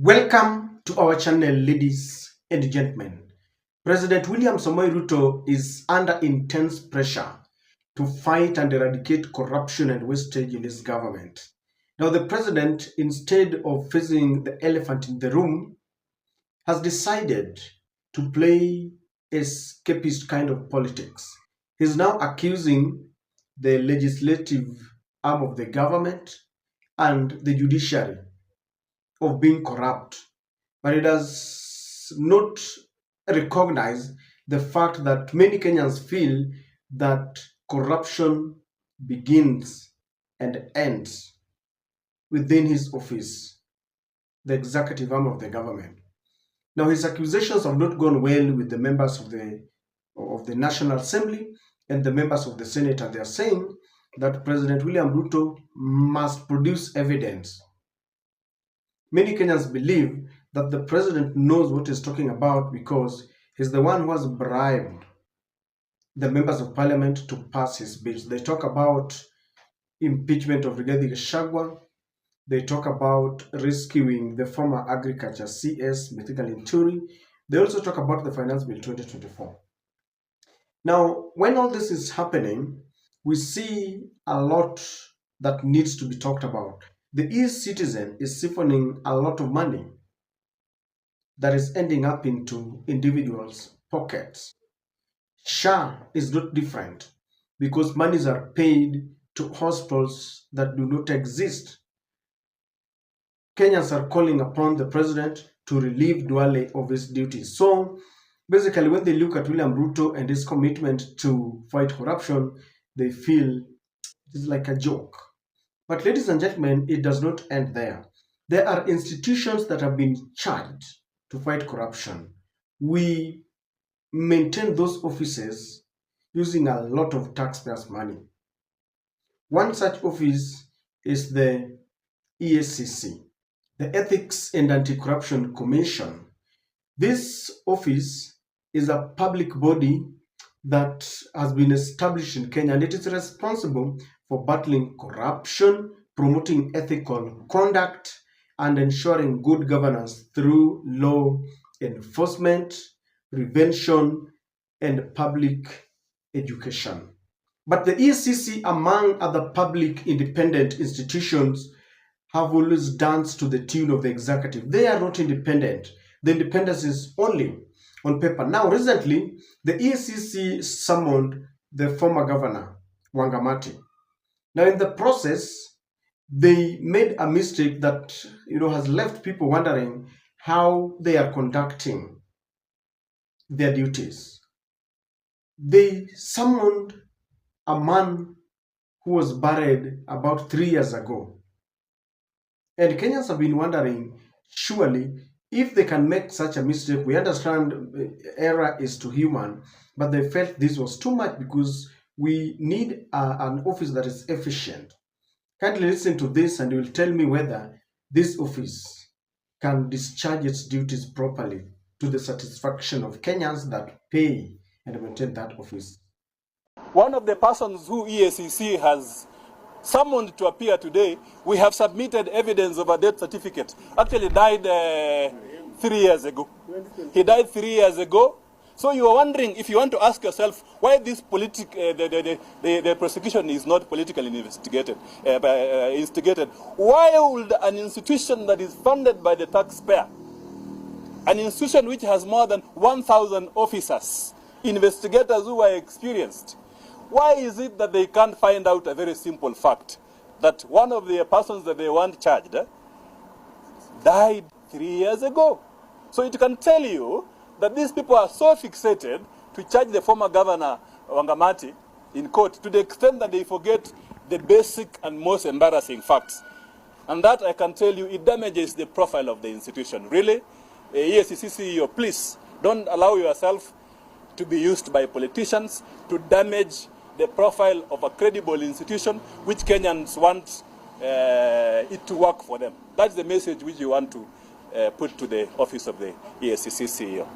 Welcome to our channel, ladies and gentlemen. President William Samoei Ruto is under intense pressure to fight and eradicate corruption and wastage in his government. Now, the president, instead of facing the elephant in the room, has decided to play escapist kind of politics. He's now accusing the legislative arm of the government and the judiciary of being corrupt, but it does not recognize the fact that many Kenyans feel that corruption begins and ends within his office, the executive arm of the government. Now, his accusations have not gone well with the members of the National Assembly and the members of the Senate, and they are saying that President William Ruto must produce evidence. Many Kenyans believe that the president knows what he's talking about because he's the one who has bribed the members of parliament to pass his bills. They talk about impeachment of Rigathi Gachagua. They talk about rescuing the former agriculture CS, Mithika Linturi. They also talk about the Finance Bill 2024. Now, when all this is happening, we see a lot that needs to be talked about. The e-citizen is siphoning a lot of money that is ending up into individuals' pockets. SHA is not different because monies are paid to hospitals that do not exist. Kenyans are calling upon the president to relieve Duale of his duties. So basically, when they look at William Ruto and his commitment to fight corruption, they feel it's like a joke. But ladies and gentlemen, it does not end there. There are institutions that have been charged to fight corruption. We maintain those offices using a lot of taxpayers' money. One such office is the EACC, the Ethics and Anti-Corruption Commission. This office is a public body that has been established in Kenya, and it is responsible for battling corruption, promoting ethical conduct, and ensuring good governance through law enforcement, prevention, and public education. But the EACC, among other public independent institutions, have always danced to the tune of the executive. They are not independent. The independence is only on paper. Now, recently, the EACC summoned the former governor, Wangamati. Now, in the process, they made a mistake that has left people wondering how they are conducting their duties. They summoned a man who was buried about 3 years ago. And Kenyans have been wondering, surely, if they can make such a mistake, we understand error is to human, but they felt this was too much because we need an office that is efficient. Kindly listen to this and you will tell me whether this office can discharge its duties properly to the satisfaction of Kenyans that pay and maintain that office. One of the persons who EACC has summoned to appear today, we have submitted evidence of a death certificate. Actually died 3 years ago. He died 3 years ago. So you are wondering, if you want to ask yourself why this the prosecution is not politically instigated, why would an institution that is funded by the taxpayer, an institution which has more than 1,000 officers, investigators who are experienced, why is it that they can't find out a very simple fact that one of the persons that they want charged died 3 years ago? So it can tell you that these people are so fixated to charge the former governor Wangamati in court to the extent that they forget the basic and most embarrassing facts. And that, I can tell you, it damages the profile of the institution. Really, EACC CEO, please don't allow yourself to be used by politicians to damage the profile of a credible institution which Kenyans want it to work for them. That's the message which you want to put to the office of the EACC CEO.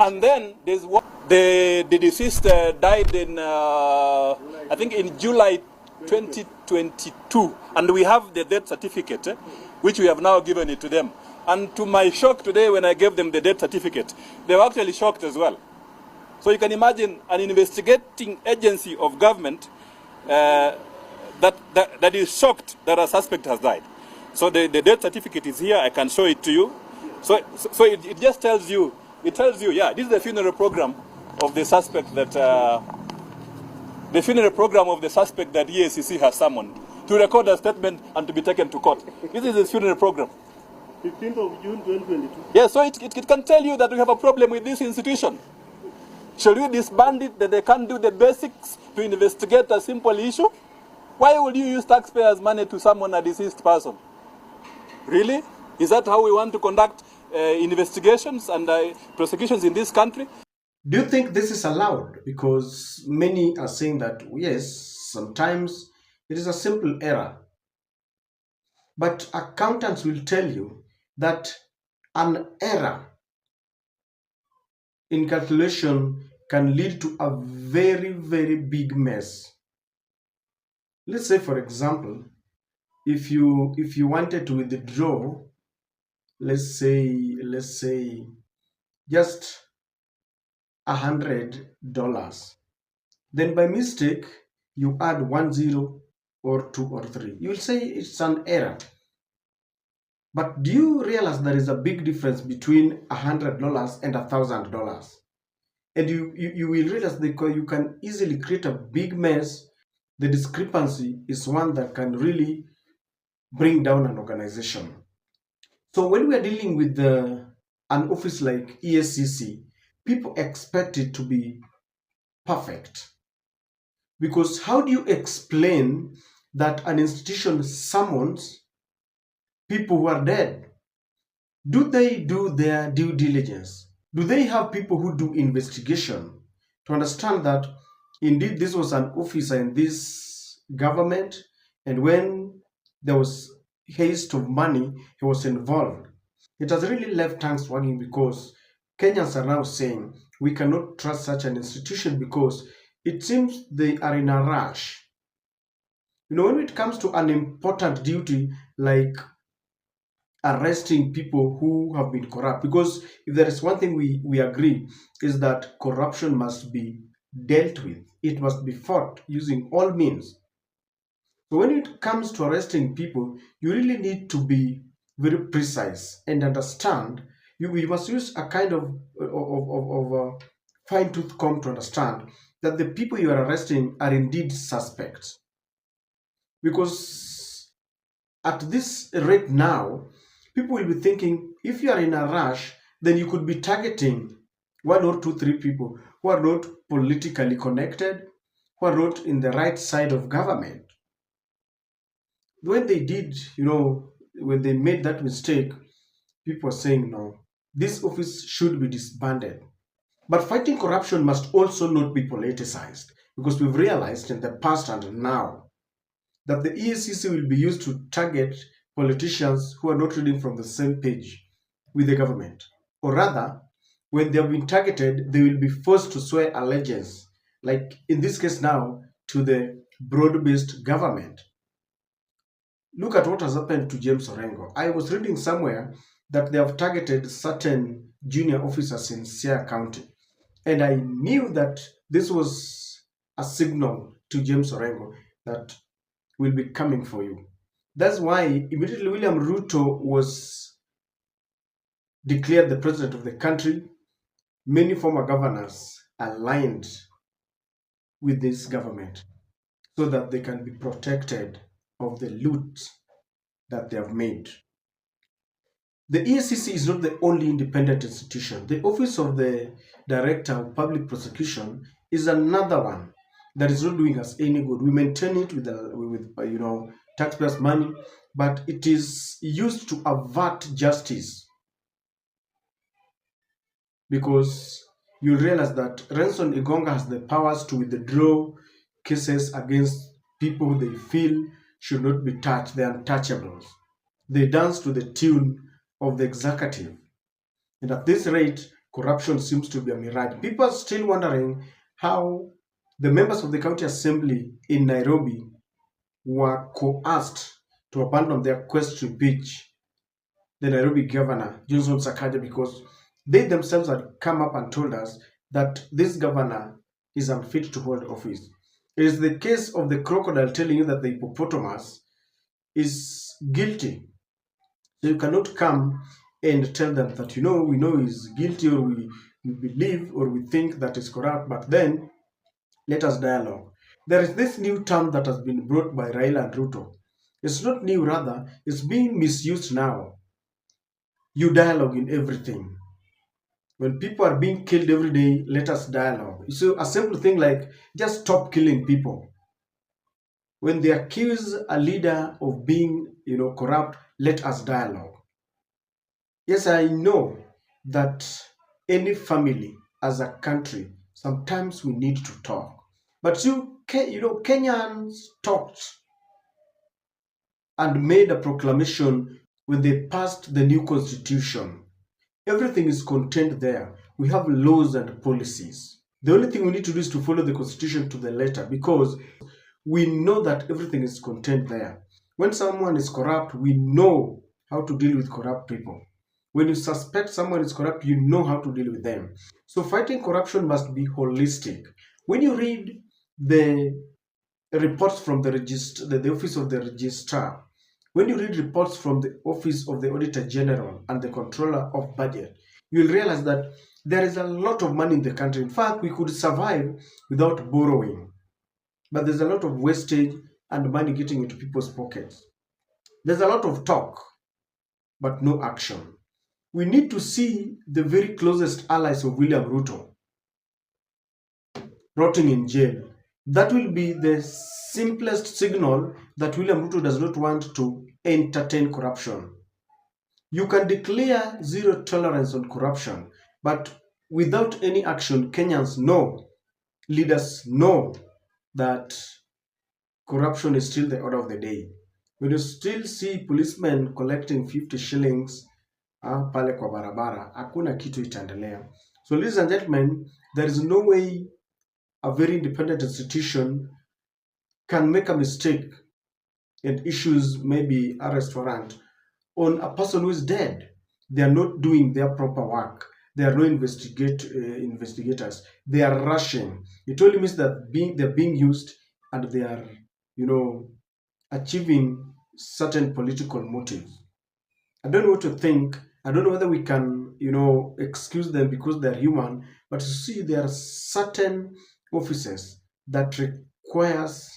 And then there's one, the deceased died in, I think in July 2022, and we have the death certificate. which we have now given it to them. And to my shock today, when I gave them the death certificate, they were actually shocked as well. So you can imagine an investigating agency of government that is shocked that a suspect has died. So the death certificate is here. I can show it to you. So it just tells you, yeah, this is the funeral program of the suspect that EACC has summoned to record a statement and to be taken to court. This is his funeral program. 15th of June 2022. Yeah, so it can tell you that we have a problem with this institution. Shall we disband it, that they can't do the basics to investigate a simple issue? Why would you use taxpayers' money to summon a deceased person? Really? Is that how we want to conduct investigations and prosecutions in this country? Do you think this is allowed? Because many are saying that, yes, sometimes it is a simple error. But accountants will tell you that an error in calculation can lead to a very, very big mess. Let's say, for example, if you wanted to withdraw, let's say just $100, then by mistake you add 1 0 or 2 or 3, you will say it's an error. But do you realize there is a big difference between $100 and $1,000? And you will realize that you can easily create a big mess. The discrepancy is one that can really bring down an organization. So when we are dealing with an office like EACC, people expect it to be perfect. Because how do you explain that an institution summons people who are dead? Do they do their due diligence? Do they have people who do investigation to understand that indeed this was an officer in this government, and when there was haste of money, he was involved? It has really left tongues wagging, because Kenyans are now saying we cannot trust such an institution because it seems they are in a rush. When it comes to an important duty like arresting people who have been corrupt, because if there is one thing we agree, is that corruption must be dealt with. It must be fought using all means. So when it comes to arresting people, you really need to be very precise and understand. You must use a kind of fine-tooth comb to understand that the people you are arresting are indeed suspects. Because at this rate now, people will be thinking, if you are in a rush, then you could be targeting 1 or 2, 3 people who are not politically connected, who are not in the right side of government. When they did, when they made that mistake, people are saying, no, this office should be disbanded. But fighting corruption must also not be politicized, because we've realized in the past and now that the EACC will be used to target politicians who are not reading from the same page with the government. Or rather, when they have been targeted, they will be forced to swear allegiance, like in this case now, to the broad-based government. Look at what has happened to James Orengo. I was reading somewhere that they have targeted certain junior officers in Siaya County. And I knew that this was a signal to James Orengo that we'll be coming for you. That's why immediately William Ruto was declared the president of the country. Many former governors aligned with this government so that they can be protected of the loot that they have made. The EACC is not the only independent institution. The Office of the Director of Public Prosecution is another one that is not doing us any good. We maintain it with taxpayers' money, but it is used to avert justice. Because you realize that Renson Igonga has the powers to withdraw cases against people they feel should not be touched. They are untouchables. They dance to the tune of the executive. And at this rate, corruption seems to be a mirage. People are still wondering how the members of the county assembly in Nairobi were coerced to abandon their quest to impeach the Nairobi governor, Johnson Sakaja, because they themselves had come up and told us that this governor is unfit to hold office. It is the case of the crocodile telling you that the hippopotamus is guilty. So you cannot come and tell them that, we know he's guilty, or we believe or we think that is corrupt, but then let us dialogue. There is this new term that has been brought by Raila and Ruto. It's not new, rather, it's being misused now. You dialogue in everything. When people are being killed every day, let us dialogue. So a simple thing like just stop killing people. When they accuse a leader of being, corrupt, let us dialogue. Yes, I know that any family as a country, sometimes we need to talk. But Kenyans talked and made a proclamation when they passed the new constitution. Everything is contained there. We have laws and policies. The only thing we need to do is to follow the constitution to the letter, because we know that everything is contained there. When someone is corrupt, we know how to deal with corrupt people. When you suspect someone is corrupt, you know how to deal with them. So fighting corruption must be holistic. When you read the reports from the office of the registrar, when you read reports from the office of the auditor general and the controller of budget, you will realize that there is a lot of money in the country. In fact, we could survive without borrowing, but there's a lot of wastage and money getting into people's pockets. There's a lot of talk, but no action. We need to see the very closest allies of William Ruto rotting in jail. That will be the simplest signal that William Ruto does not want to entertain corruption. You can declare zero tolerance on corruption, but without any action, Kenyans know, leaders know that corruption is still the order of the day. When you still see policemen collecting 50 shillings pale kwa barabara, hakuna kitu itaendelea. So ladies and gentlemen, there is no way a very independent institution can make a mistake and issues maybe arrest warrant on a person who is dead. They are not doing their proper work. They are no investigators. They are rushing. It only means that they're being used and they are, achieving certain political motives. I don't know what to think. I don't know whether we can, excuse them because they're human. But you see, there are certain offices that requires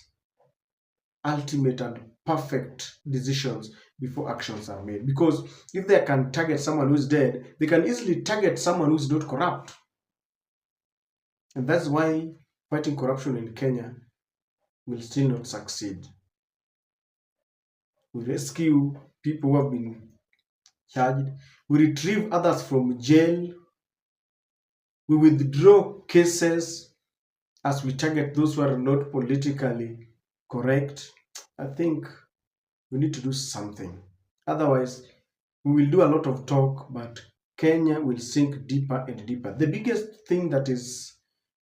ultimate and perfect decisions before actions are made. Because if they can target someone who's dead, they can easily target someone who's not corrupt. And that's why fighting corruption in Kenya will still not succeed. We rescue people who have been charged. We retrieve others from jail. We withdraw cases as we target those who are not politically correct. I think we need to do something. Otherwise, we will do a lot of talk, but Kenya will sink deeper and deeper. The biggest thing that is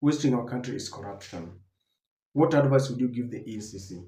wasting our country is corruption. What advice would you give the EACC?